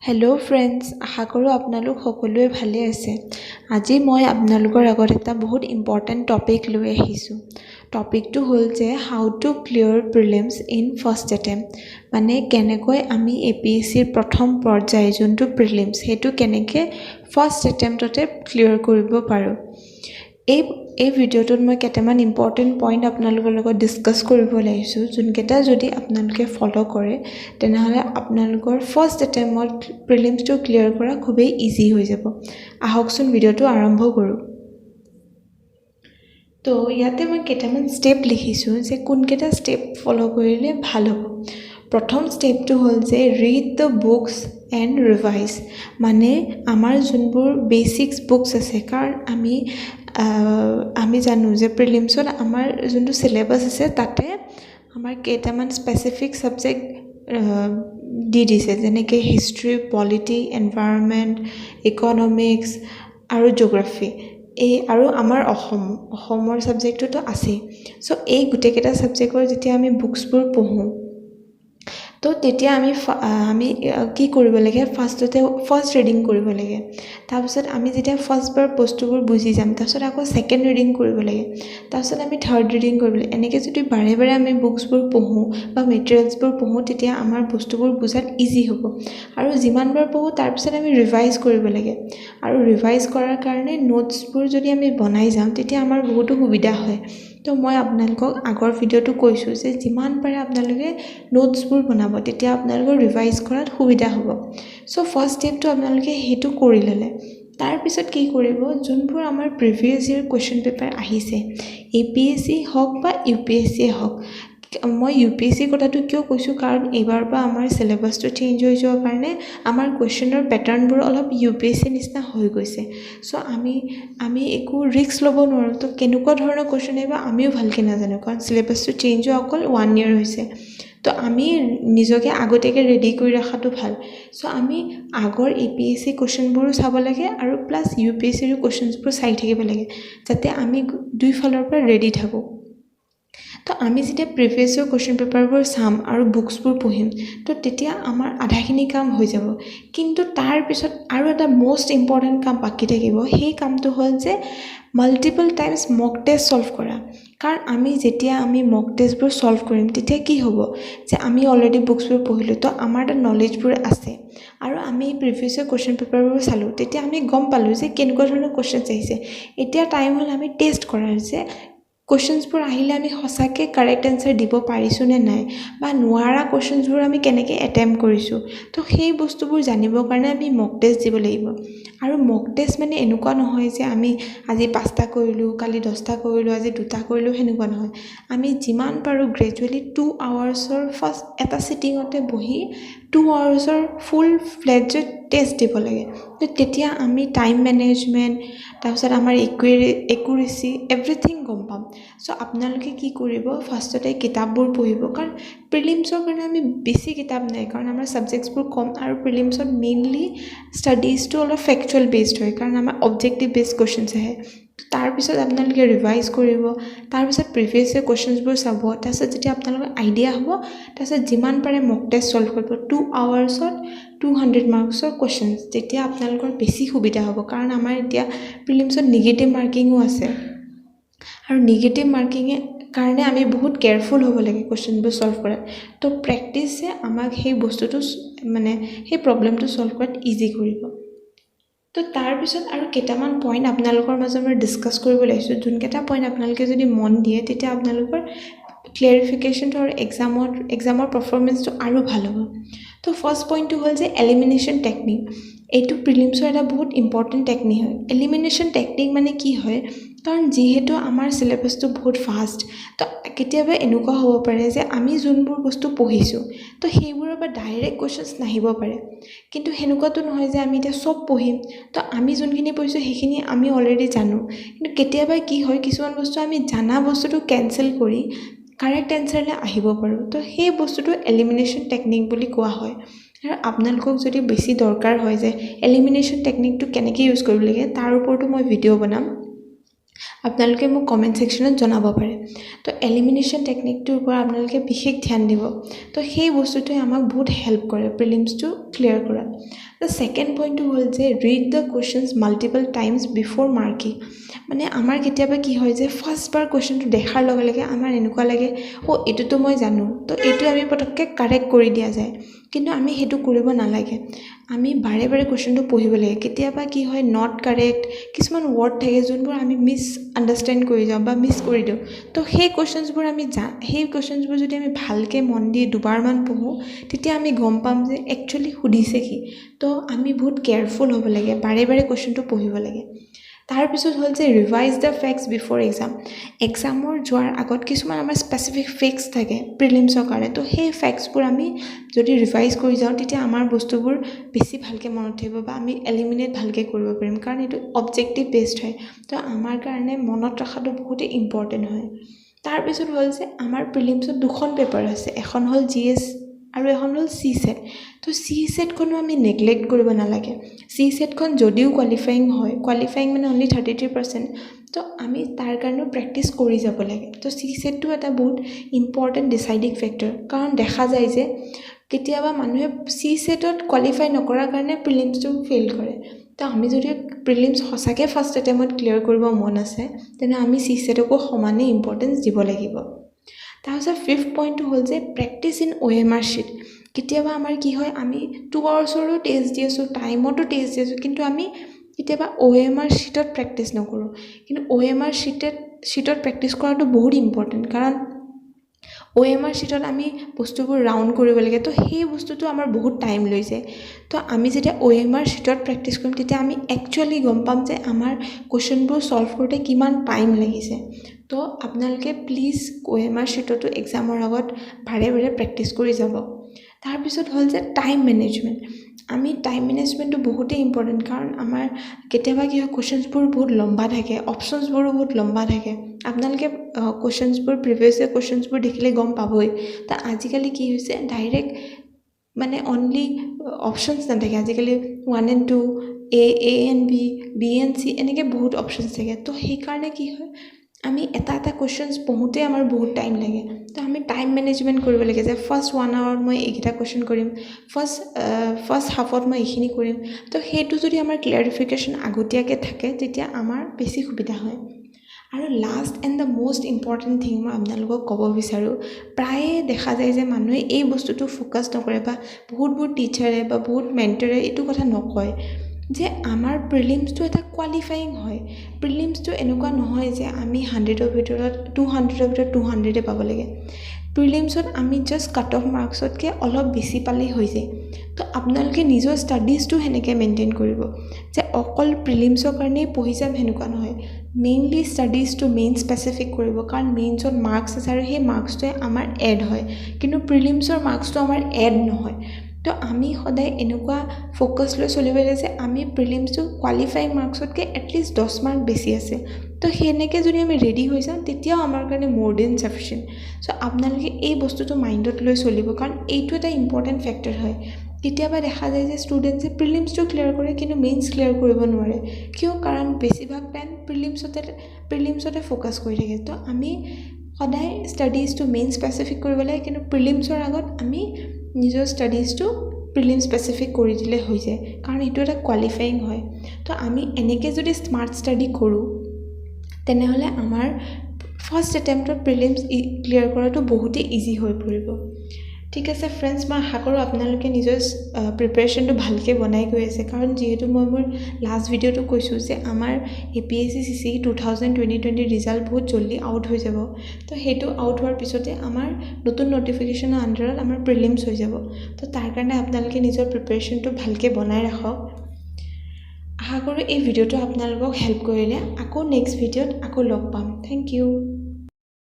Hello' friends, আশা কৰোঁ আপোনালোক সকলোৱে ভালে আছে। আজি মই আপোনালোকৰ আগত এটা বহুত ইম্পৰ্টেণ্ট টপিক লৈ আহিছোঁ। টপিকটো হ'ল যে how to clear prelims in first attempt, মানে কেনেকৈ আমি APSCৰ প্ৰথম পৰ্যায় যোনটো প্ৰিলিমছ সেইটো কেনেকৈ ফাৰ্ষ্ট এটেম্প্টতে ক্লিয়াৰ কৰিব পাৰোঁ। এই ভিডিঅ'টোত মই কেইটামান ইম্পৰ্টেণ্ট পইণ্ট আপোনালোকৰ লগত ডিছকাছ কৰিব লাগিছোঁ, যোনকেইটা যদি আপোনালোকে ফ'ল' কৰে তেনেহ'লে আপোনালোকৰ ফাৰ্ষ্ট এটেম্পত প্ৰিলিমছটো ক্লিয়াৰ কৰা খুবেই ইজি হৈ যাব। আহকচোন ভিডিঅ'টো আৰম্ভ কৰোঁ। তো ইয়াতে মই কেইটামান ষ্টেপ লিখিছোঁ যে কোনকেইটা ষ্টেপ ফ'ল' কৰিলে ভাল হ'ব। প্ৰথম ষ্টেপটো হ'ল যে read the books and revise, মানে আমাৰ যোনবোৰ বেচিক্স বুকছ আছে, কাৰণ আমি জানো যে প্ৰিলিমছত আমাৰ যোনটো চিলেবাছ আছে তাতে আমাৰ কেইটামান স্পেচিফিক ছাবজেক্ট দি দিছে, যেনেকৈ হিষ্ট্ৰী, পলিটি, এনভাইৰনমেণ্ট, ইকনমিক্স আৰু জিঅ'গ্ৰাফী। আৰু আমাৰ অসমৰ ছাবজেক্টটোতো আছেই। চ' এই গোটেইকেইটা ছাবজেক্টৰ যেতিয়া আমি বুকছবোৰ পঢ়োঁ তো তেতিয়া আমি কি কৰিব লাগে, ফাৰ্ষ্ট ৰিডিং কৰিব লাগে। তাৰপিছত আমি যেতিয়া ফাৰ্ষ্টবাৰ বস্তুবোৰ বুজি যাম, তাৰপিছত আকৌ ছেকেণ্ড ৰিডিং কৰিব লাগে, তাৰপিছত আমি থাৰ্ড ৰিডিং কৰিব লাগে। এনেকৈ যদি বাৰে বাৰে আমি বুকছবোৰ পঢ়োঁ বা মেটেৰিয়েলছবোৰ পঢ়োঁ তেতিয়া আমাৰ বস্তুবোৰ বুজাত ইজি হ'ব। আৰু যিমানবাৰ পঢ়োঁ তাৰপিছত আমি ৰিভাইজ কৰিব লাগে। আৰু ৰিভাইজ কৰাৰ কাৰণে নোটছবোৰ যদি আমি বনাই যাওঁ তেতিয়া আমাৰ বহুতো সুবিধা হয়। তো মই আপোনালোকক আগৰ ভিডিঅ'টো কৈছোঁ যে যিমান পাৰে আপোনালোকে নোটছবোৰ বনাব, তেতিয়া আপোনালোকৰ ৰিভাইজ কৰাত সুবিধা হ'ব। চ' ফাৰ্ষ্ট ষ্টেপটো আপোনালোকে সেইটো কৰি ল'লে। তাৰপিছত কি কৰিব, যোনবোৰ আমাৰ প্ৰিভিয়াছ ইয়েৰ কুৱেশ্যন পেপাৰ আহিছে, APSC হওক বা UPSC হওক। মই UPSC কথাটো কিয় কৈছোঁ, কাৰণ এইবাৰ পৰা আমাৰ চিলেবাছটো চেঞ্জ হৈ যোৱাৰ কাৰণে আমাৰ কুৱেশ্যনৰ পেটাৰ্ণবোৰ অলপ UPSC নিচিনা হৈ গৈছে। চ' আমি একো ৰিস্ক ল'ব নোৱাৰোঁ। তো কেনেকুৱা ধৰণৰ কুৱেশ্যন আহিব আমিও ভালকৈ নাজানো, কাৰণ চিলেবাছটো চেঞ্জ হোৱা অকল 1 year হৈছে। তো আমি নিজকে আগতীয়াকৈ ৰেডি কৰি ৰখাটো ভাল। চ' আমি আগৰ APSC কুৱেশ্যনবোৰো চাব লাগে আৰু প্লাছ UPSCৰ কুৱেশ্যনছবোৰ চাই থাকিব লাগে, যাতে আমি দুইফালৰ পৰা ৰেডি থাকোঁ। তো আমি যেতিয়া প্ৰিভিয়াছ ইয়েৰ কুৱেশ্যন পেপাৰবোৰ চাম আৰু বুকছবোৰ পঢ়িম, তো তেতিয়া আমাৰ আধাখিনি কাম হৈ যাব। কিন্তু তাৰপিছত আৰু এটা মষ্ট ইম্পৰ্টেণ্ট কাম বাকী থাকিব। সেই কামটো হ'ল যে মাল্টিপল টাইমছ মক টেষ্ট ছল্ভ কৰা। কাৰণ যেতিয়া আমি মক টেষ্টবোৰ ছল্ভ কৰিম তেতিয়া কি হ'ব যে আমি অলৰেডি বুকছবোৰ পঢ়িলোঁ, তো আমাৰ তাত নলেজবোৰ আছে আৰু আমি প্ৰিভিয়াছ ইয়েৰ কুৱেশ্যন পেপাৰবোৰ চালোঁ। তেতিয়া আমি গম পালোঁ যে কেনেকুৱা ধৰণৰ কুৱেশ্যনছ আহিছে। এতিয়া টাইম হ'ল আমি টেষ্ট কৰাৰ, যে কুৱেশ্যনছবোৰ আহিলে আমি সঁচাকৈ কাৰেক্ট এনচাৰ দিব পাৰিছোঁ নে নাই, বা নোৱাৰা কুৱেশ্যনছবোৰ আমি কেনেকৈ এটেম্প্ট কৰিছোঁ। তো সেই বস্তুবোৰ জানিবৰ কাৰণে আমি মক টেষ্ট দিব লাগিব। আৰু মক টেষ্ট মানে এনেকুৱা নহয় যে আমি আজি 5টা কৰিলোঁ, কালি 10টা কৰিলোঁ, আজি 2টা কৰিলোঁ, সেনেকুৱা নহয়। আমি যিমান পাৰোঁ গ্ৰেজুৱেলি 2 hours ফাৰ্ষ্ট এটা ছিটিঙতে বহি 2 hours ফুল ফ্লেডজত টেষ্ট দিব লাগে। তো তেতিয়া আমি টাইম মেনেজমেণ্ট, তাৰপিছত আমাৰ একুৰেচি এভৰিথিং গম পাম। চ' আপোনালোকে কি কৰিব, ফাৰ্ষ্টতে কিতাপবোৰ পঢ়িব, কাৰণ প্ৰিলিমছৰ কাৰণে আমি বেছি কিতাপ নাই, কাৰণ আমাৰ ছাবজেক্টছবোৰ কম আৰু প্ৰিলিমছত মেইনলি ষ্টাডিজটো অলপ ফেক্টুৱেল বেছড হয়, কাৰণ আমাৰ অবজেক্টিভ বেছড কুৱেশ্যনছ আহে। তাৰপিছত আপোনালোকে ৰিভাইজ কৰিব, তাৰপিছত প্ৰিভিয়াছ ইয়েৰ কুৱেশ্যনছবোৰ চাব, তাৰপিছত যেতিয়া আপোনালোকৰ আইডিয়া হ'ব তাৰপিছত যিমান পাৰে মক টেষ্ট ছল্ভ কৰিব 2 hours 200 marksৰ কুৱেশ্যনছ। তেতিয়া আপোনালোকৰ বেছি সুবিধা হ'ব, কাৰণ আমাৰ এতিয়া প্ৰিলিমছত নিগেটিভ মাৰ্কিঙো আছে। আৰু নিগেটিভ মাৰ্কিঙে কাৰণে আমি বহুত কেয়াৰফুল হ'ব লাগে কুৱেশ্যনবোৰ ছল্ভ কৰাত। তো প্ৰেক্টিছে আমাক সেই বস্তুটো মানে সেই প্ৰব্লেমটো ছল্ভ কৰাত ইজি কৰিব। তো তাৰপিছত আৰু কেইটামান পইণ্ট আপোনালোকৰ মাজত মই ডিছকাছ কৰিব লাগিছোঁ, যোনকেইটা পইণ্ট আপোনালোকে যদি মন দিয়ে তেতিয়া আপোনালোকৰ ক্লেৰিফিকেশ্যনটো আৰু এক্সামৰ পাৰফৰ্মেঞ্চটো আৰু ভাল হ'ব। তো ফাৰ্ষ্ট পইণ্টটো হ'ল যে এলিমিনেশ্যন টেকনিক। এইটো প্ৰিলিমছৰ এটা বহুত ইম্পৰ্টেণ্ট টেকনিক হয়। এলিমিনেশ্যন টেকনিক মানে কি হয়, কাৰণ যিহেতু আমাৰ চিলেবাছটো বহুত ফাষ্ট, তো কেতিয়াবা এনেকুৱা হ'ব পাৰে যে আমি যোনবোৰ বস্তু পঢ়িছোঁ তো সেইবোৰৰ পৰা ডাইৰেক্ট কুৱেশ্যনছ নাহিব পাৰে। কিন্তু সেনেকুৱাতো নহয় যে আমি এতিয়া চব পঢ়িম, তো আমি যোনখিনি পঢ়িছোঁ সেইখিনি আমি অলৰেডি জানো। কিন্তু কেতিয়াবা কি হয়, কিছুমান বস্তু আমি জানা বস্তুটো কেঞ্চেল কৰি কাৰেক্ট এনচাৰলৈ আহিব পাৰোঁ। তো সেই বস্তুটো এলিমিনেশ্যন টেকনিক বুলি কোৱা হয়। আৰু আপোনালোকক যদি বেছি দৰকাৰ হয় যে এলিমিনেশ্যন টেকনিকটো কেনেকৈ ইউজ কৰিব লাগে, তাৰ ওপৰতো মই ভিডিঅ' বনাম, আপোনালোকে মোক কমেণ্ট ছেকশ্যনত জনাব পাৰে। তো এলিমিনেশ্যন টেকনিকটোৰ পৰা আপোনালোকে বিশেষ ধ্যান দিব। তো সেই বস্তুটোৱে আমাক বহুত হেল্প কৰে প্ৰিলিমছটো ক্লিয়াৰ কৰাত। তো দ্য ছেকেণ্ড পইণ্টটো হ'ল যে read the questions multiple times before marking মানে আমাৰ কেতিয়াবা কি হয় যে ফাৰ্ষ্টবাৰ কুৱেশ্যনটো দেখাৰ লগে লগে আমাৰ এনেকুৱা লাগে এইটোতো মই জানো তো এইটো আমি পটককৈ কাৰেক্ট কৰি দিয়া যায় কিন্তু আমি সেইটো কৰিব নালাগে আমি বাৰে বাৰে কুৱেশ্যনটো পঢ়িব লাগে কেতিয়াবা কি হয় নট কাৰেক্ট কিছুমান ৱৰ্ড থাকে যোনবোৰ আমি মিছ আণ্ডাৰষ্টেণ্ড কৰি যাওঁ বা মিছ কৰি দিওঁ তো সেই কুৱেশ্যনছবোৰ সেই কুৱেশ্যনছবোৰ যদি আমি ভালকৈ মন দি দুবাৰমান পঢ়োঁ তেতিয়া আমি গম পাম যে একচুৱেলি সুধিছে কি তো আমি বহুত কেয়াৰফুল হ'ব লাগে বাৰে বাৰে কুৱেশ্যনটো পঢ়িব লাগে তাৰপিছত হ'ল যে ৰিভাইজ দ্য ফেক্টছ বিফ'ৰ এক্সামৰ যোৱাৰ আগত কিছুমান আমাৰ স্পেচিফিক ফেক্টছ থাকে প্ৰিলিমছৰ কাৰণে তো সেই ফেক্টছবোৰ আমি যদি ৰিভাইজ কৰি যাওঁ তেতিয়া আমাৰ বস্তুবোৰ বেছি ভালকৈ মনত থাকিব বা আমি এলিমিনেট ভালকৈ কৰিব পাৰিম কাৰণ এইটো অবজেক্টিভ বেছড হয় তো আমাৰ কাৰণে মনত ৰখাটো বহুতেই ইম্পৰ্টেণ্ট হয় তাৰপিছত হ'ল যে আমাৰ প্ৰিলিমছত দুখন পেপাৰ আছে এখন হ'ল GS আৰু এখন হ'ল CSET তো CSETখনো আমি নেগলেক্ট কৰিব নালাগে CSETখন যদিও কোৱালিফাইং মানে অনলি 33% তো আমি তাৰ কাৰণেও প্ৰেক্টিচ কৰি যাব লাগে তো CSETটো এটা বহুত ইম্পৰ্টেণ্ট ডিচাইডিং ফেক্টৰ কাৰণ দেখা যায় যে কেতিয়াবা মানুহে CSETত কোৱালিফাই নকৰাৰ কাৰণে প্ৰিলিমছটো ফেইল কৰে তো আমি যদি প্ৰিলিমছ সঁচাকৈ ফাৰ্ষ্ট এটেম্পত ক্লিয়াৰ কৰিব মন আছে তেনে আমি CSETকো সমানে ইম্পৰ্টেঞ্চ দিব লাগিব তাৰপিছত ফিফথ পইণ্টটো হ'ল যে প্ৰেক্টিচ ইন OMR শ্বীট কেতিয়াবা আমাৰ কি হয় আমি 2 আৱাৰ্ছৰো টেষ্ট দি আছোঁ টাইমতো টেষ্ট দি আছোঁ কিন্তু আমি কেতিয়াবা OMR শ্বীটত প্ৰেক্টিচ নকৰোঁ কিন্তু OMR শ্বীটত প্ৰেক্টিচ কৰাটো বহুত ইম্পৰ্টেণ্ট কাৰণ OMR শ্বীটত আমি বস্তুবোৰ ৰাউণ্ড কৰিব লাগে তো সেই বস্তুটো আমাৰ বহুত টাইম লৈ যায় তো আমি যেতিয়া OMR শ্বীটত প্ৰেক্টিচ কৰিম তেতিয়া আমি একচুৱেলি গম পাম যে আমাৰ কুৱেশ্যনবোৰ ছল্ভ কৰোঁতে কিমান টাইম লাগিছে তো আপোনালোকে প্লিজ OMR শ্বীটতো এক্সামৰ আগত বাৰে বাৰে প্ৰেক্টিচ কৰি যাব তাৰপিছত হ'ল যে টাইম মেনেজমেণ্ট আমি টাইম মেনেজমেণ্টটো বহুতেই ইম্পৰ্টেণ্ট কাৰণ আমাৰ কেতিয়াবা কি হয় কুৱেশ্যনছবোৰ বহুত লম্বা থাকে অপশ্যনছবোৰো বহুত লম্বা থাকে আপোনালোকে কুৱেশ্যনছবোৰ প্ৰিভিয়াছ ইয়েৰ কুৱেশ্যনছবোৰ দেখিলে গম পাবই তো আজিকালি কি হৈছে ডাইৰেক্ট মানে অনলি অপশ্যনছ নাথাকে আজিকালি 1 and 2 A and B and C এনেকৈ বহুত অপশ্যনছ থাকে তো সেইকাৰণে কি হয় আমি এটা কুৱেশ্যনছ পঢ়োঁতে আমাৰ বহুত টাইম লাগে তো আমি টাইম মেনেজমেণ্ট কৰিব লাগে যে ফাৰ্ষ্ট 1 আৱাৰত মই এইকেইটা কুৱেশ্যন কৰিম ফাৰ্ষ্ট হাফত মই এইখিনি কৰিম তো সেইটো যদি আমাৰ ক্লিয়াৰিফিকেশ্যন আগতীয়াকৈ থাকে তেতিয়া আমাৰ বেছি সুবিধা হয় আৰু last and the most important thing মই আপোনালোকক ক'ব বিচাৰোঁ প্ৰায়ে দেখা যায় যে মানুহে এই বস্তুটো ফ'কাছ নকৰে বা বহুত টিচাৰে বা বহুত মেণ্টৰে এইটো কথা নকয় যে আমাৰ প্ৰিলিমছটো এটা কোৱালিফাইং হয় প্ৰিলিমছটো এনেকুৱা নহয় যে আমি 100ৰ ভিতৰত 200 পাব লাগে প্ৰিলিমছত আমি জাষ্ট কাট অফ মাৰ্কছতকৈ অলপ বেছি পালেই হৈ যায় তো আপোনালোকে নিজৰ ষ্টাডিজটো সেনেকৈ মেইনটেইন কৰিব যে অকল প্ৰিলিমছৰ কাৰণেই পঢ়ি যাম সেনেকুৱা নহয় মেইনলি ষ্টাডিজটো মেইন স্পেচিফিক কৰিব কাৰণ মেইনছত মাৰ্কছ আছে আৰু সেই মাৰ্কছটোৱে আমাৰ এড হয় কিন্তু প্ৰিলিমছৰ মাৰ্কছটো আমাৰ এড নহয় তো আমি সদায় এনেকুৱা ফ'কাছ লৈ চলিব লাগে যে আমি প্ৰিলিমছটো কোৱালিফাইং মাৰ্কছতকৈ এটলিষ্ট 10 মাৰ্ক বেছি আছে তো সেনেকৈ যদি আমি ৰেডি হৈ যাওঁ তেতিয়াও আমাৰ কাৰণে মোৰ দেন ছাফিচিয়েণ্ট চ' আপোনালোকে এই বস্তুটো মাইণ্ডত লৈ চলিব কাৰণ এইটো এটা ইম্পৰ্টেণ্ট ফেক্টৰ হয় কেতিয়াবা দেখা যায় যে ষ্টুডেণ্টছে প্ৰিলিমছটো ক্লিয়াৰ কৰে কিন্তু মেইনছ ক্লিয়াৰ কৰিব নোৱাৰে কিয় কাৰণ বেছিভাগ টাইম প্ৰিলিমছতে ফ'কাছ কৰি থাকে তো আমি সদায় ষ্টাডিজটো মেইন স্পেচিফিক কৰিব লাগে কিন্তু প্ৰিলিমছৰ আগত আমি নিজৰ ষ্টাডিজটো প্ৰিলিম স্পেচিফিক কৰি দিলে হৈ যায় কাৰণ এইটো এটা কোৱালিফাইং হয় তো আমি এনেকৈ যদি স্মাৰ্ট ষ্টাডি কৰোঁ তেনেহ'লে আমাৰ ফাৰ্ষ্ট এটেম্পটত প্ৰিলিমছ ক্লিয়াৰ কৰাটো বহুতেই ইজি হৈ পৰিব ঠিক আছে ফ্ৰেণ্ডছ মই আশা কৰোঁ আপোনালোকে নিজৰ প্ৰিপেৰেশ্যনটো ভালকৈ বনাই গৈ আছে কাৰণ যিহেতু মই মোৰ লাষ্ট ভিডিঅ'টো কৈছোঁ যে আমাৰ APSC CCE 2020 ৰিজাল্ট বহুত জল্দি আউট হৈ যাব তো সেইটো আউট হোৱাৰ পিছতে আমাৰ নতুন নটিফিকেশ্যনৰ আণ্ডাৰত আমাৰ প্ৰিলিমছ হৈ যাব তো তাৰ কাৰণে আপোনালোকে নিজৰ প্ৰিপেৰেশ্যনটো ভালকৈ বনাই ৰাখক আশা কৰোঁ এই ভিডিঅ'টো আপোনালোকক হেল্প কৰিলে আকৌ নেক্সট ভিডিঅ'ত আকৌ লগ পাম থেংক ইউ